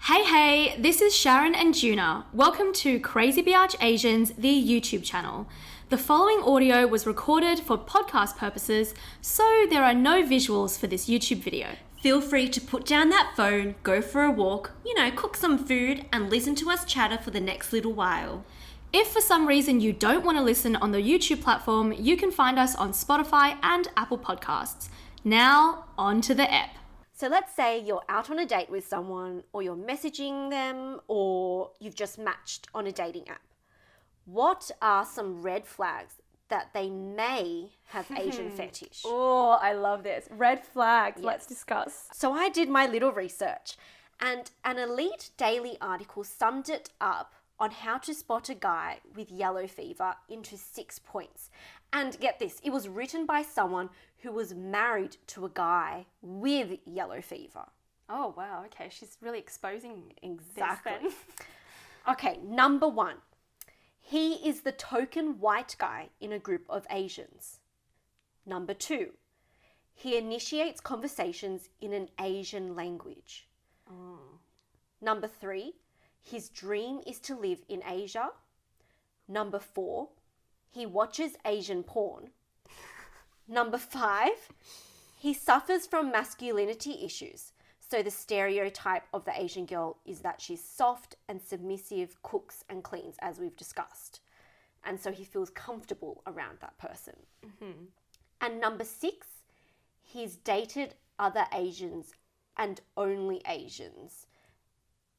Hey, this is Sharon and Juna. Welcome to Crazy Biatch Asians, the YouTube channel. The following audio was recorded for podcast purposes, so there are no visuals for this YouTube video. Feel free to put down that phone, go for a walk, cook some food and listen to us chatter for the next little while. If for some reason you don't want to listen on the YouTube platform, you can find us on Spotify and Apple Podcasts. Now, on to the ep. So let's say you're out on a date with someone, or you're messaging them, or you've just matched on a dating app. What are some red flags that they may have Asian fetish? Oh, I love this. Red flags. Yes. Let's discuss. So I did my little research, and an elite daily article summed it up on how to spot a guy with yellow fever into 6 points. And get this, it was written by someone who was married to a guy with yellow fever. Oh, wow. Okay. She's really exposing Exactly. this then. Okay, number 1. He is the token white guy in a group of Asians. Number 2. He initiates conversations in an Asian language. Number 3. His dream is to live in Asia. Number 4. He watches Asian porn. Number 5. He suffers from masculinity issues. So the stereotype of the Asian girl is that she's soft and submissive, cooks and cleans, as we've discussed. And so he feels comfortable around that person. Mm-hmm. And number 6, he's dated other Asians and only Asians.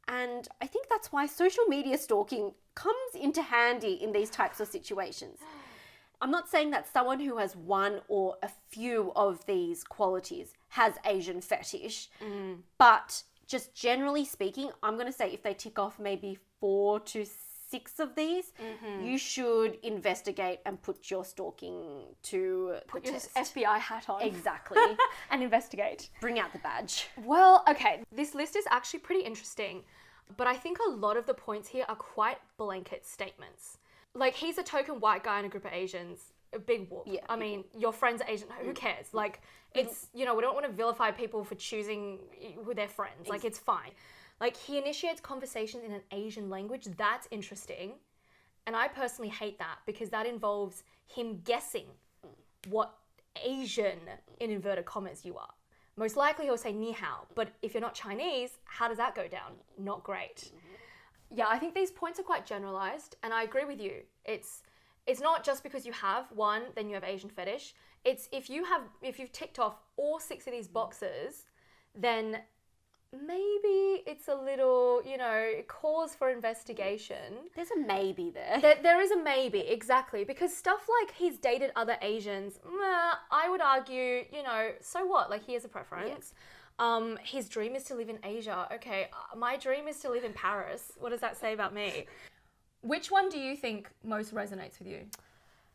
And I think that's why social media stalking comes into handy in these types of situations. I'm not saying that someone who has one or a few of these qualities has Asian fetish, but just generally speaking, I'm going to say if they tick off maybe 4 to 6 of these, you should investigate and put your stalking to Put the your test. FBI hat on. Exactly. And investigate. Bring out the badge. Well, okay, this list is actually pretty interesting, but I think a lot of the points here are quite blanket statements. Like, he's a token white guy in a group of Asians, a big whoop. Yeah. I mean, your friends are Asian, who cares? Like, it's, we don't want to vilify people for choosing who they're friends. Like, it's fine. Like, he initiates conversations in an Asian language. That's interesting. And I personally hate that because that involves him guessing what Asian, in inverted commas, you are. Most likely he'll say ni hao, but if you're not Chinese, how does that go down? Not great. Yeah, I think these points are quite generalized, and I agree with you. It's not just because you have one, then you have Asian fetish. It's if you've ticked off all 6 of these boxes, then maybe it's a little, cause for investigation. There's a maybe there. There is a maybe, exactly. Because stuff like he's dated other Asians, I would argue, so what? Like, he has a preference. His dream is to live in Asia. Okay, my dream is to live in Paris. What does that say about me? Which one do you think most resonates with you?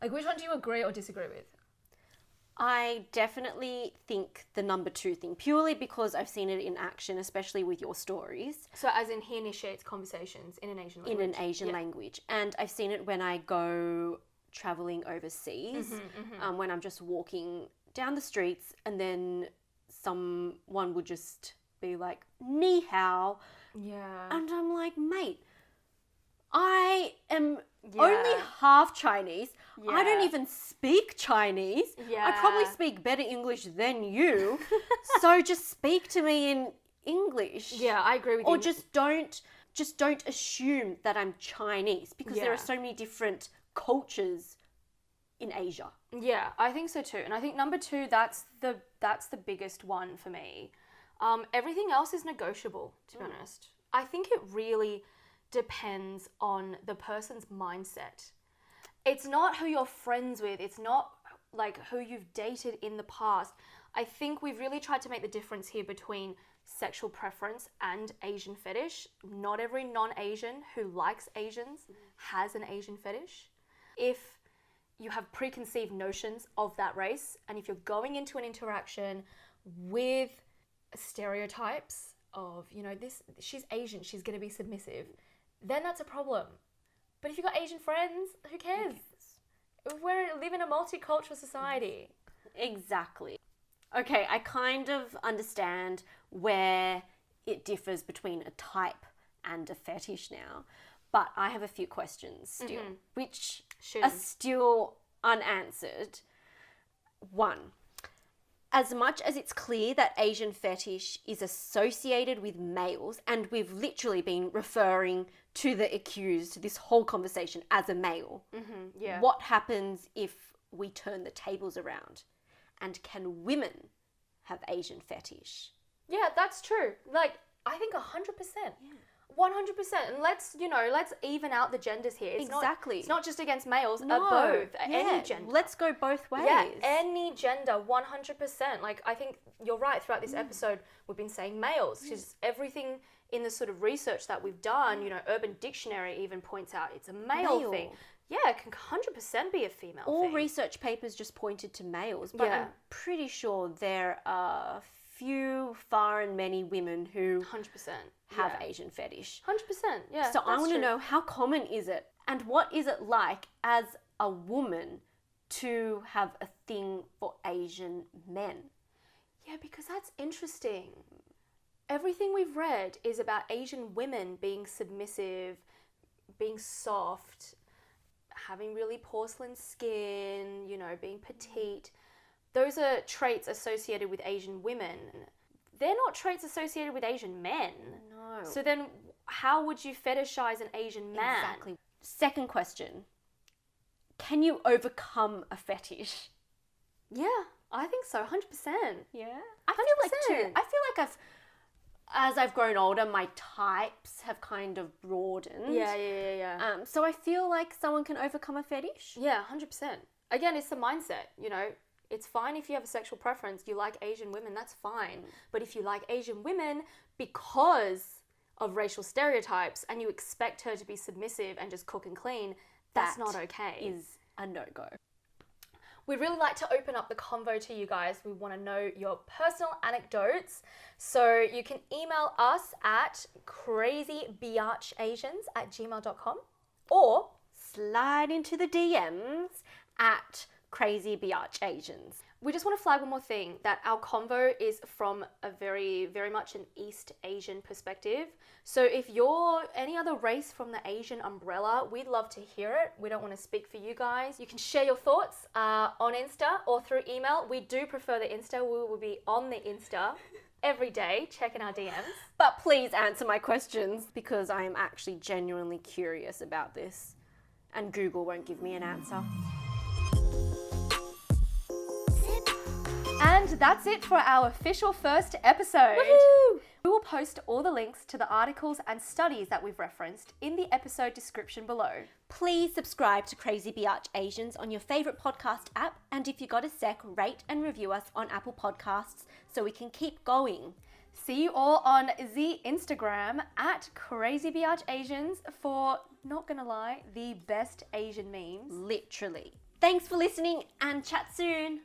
Like, which one do you agree or disagree with? I definitely think the number 2 thing, purely because I've seen it in action, especially with your stories. So as in he initiates conversations in an Asian language? In an Asian language. And I've seen it when I go traveling overseas, when I'm just walking down the streets and then someone would just be like, ni hao. Yeah. And I'm like, mate, I am only half Chinese. I don't even speak Chinese. I probably speak better English than you. So just speak to me in English. Yeah, I agree with you. Or just don't assume that I'm Chinese, because there are so many different cultures in Asia. Yeah, I think so too. And I think number 2, that's the biggest one for me. Everything else is negotiable, to be honest. I think it really depends on the person's mindset. It's not who you're friends with. It's not like who you've dated in the past. I think we've really tried to make the difference here between sexual preference and Asian fetish. Not every non-Asian who likes Asians has an Asian fetish. If you have preconceived notions of that race, and if you're going into an interaction with stereotypes of, she's Asian, she's going to be submissive, then that's a problem. But if you've got Asian friends, who cares? We live in a multicultural society. Exactly. Okay, I kind of understand where it differs between a type and a fetish now. But I have a few questions still, which Shoot are 'em. still unanswered. One, as much as it's clear that Asian fetish is associated with males, and we've literally been referring to the accused this whole conversation as a male, Yeah. what happens if we turn the tables around? And can women have Asian fetish? Yeah, that's true. Like, I think 100%. 100%. And let's even out the genders here. It's Exactly. It's not just against males, No, both. yeah, Any gender. Let's go both ways. Yeah, any gender, 100%. Like, I think you're right. Throughout this episode, we've been saying males, because everything in the sort of research that we've done, Urban Dictionary even points out it's a male thing. Yeah, it can 100% be a female All thing. research papers just pointed to males, but Yeah. I'm pretty sure there are few, far and many women who 100%. have yeah. Asian fetish. 100%. Yeah. So I that's want to true. know, how common is it? And what is it like as a woman to have a thing for Asian men? Yeah, because that's interesting. Everything we've read is about Asian women being submissive, being soft, having really porcelain skin, being petite. Those are traits associated with Asian women. They're not traits associated with Asian men. No. So then how would you fetishize an Asian man? Exactly. Second question. Can you overcome a fetish? Yeah, I think so, 100%. Yeah. I feel like too. 100%. I feel like as I've grown older, my types have kind of broadened. Yeah. So I feel like someone can overcome a fetish. Yeah, 100%. Again, it's the mindset, It's fine if you have a sexual preference, you like Asian women, that's fine. But if you like Asian women because of racial stereotypes and you expect her to be submissive and just cook and clean, that's That not okay. Is a no-go. We'd really like to open up the convo to you guys. We want to know your personal anecdotes. So you can email us at crazybiatchasians@gmail.com or Slide into the DMs at Crazy Biatch Asians. we just want to flag one more thing, that our convo is from a very, very much an East Asian perspective. So if you're any other race from the Asian umbrella, we'd love to hear it. We don't want to speak for you guys. You can share your thoughts on Insta or through email. We do prefer the Insta. We will be on the Insta every day, checking our DMs. But please answer my questions, because I am actually genuinely curious about this, and Google won't give me an answer. And that's it for our official first episode. Woohoo! We will post all the links to the articles and studies that we've referenced in the episode description below. Please subscribe to Crazy Biatch Asians on your favourite podcast app, and if you got a sec, rate and review us on Apple Podcasts so we can keep going. See you all on the Instagram at crazybiatchasians for, not gonna lie, the best Asian memes. Literally. Thanks for listening, and chat soon.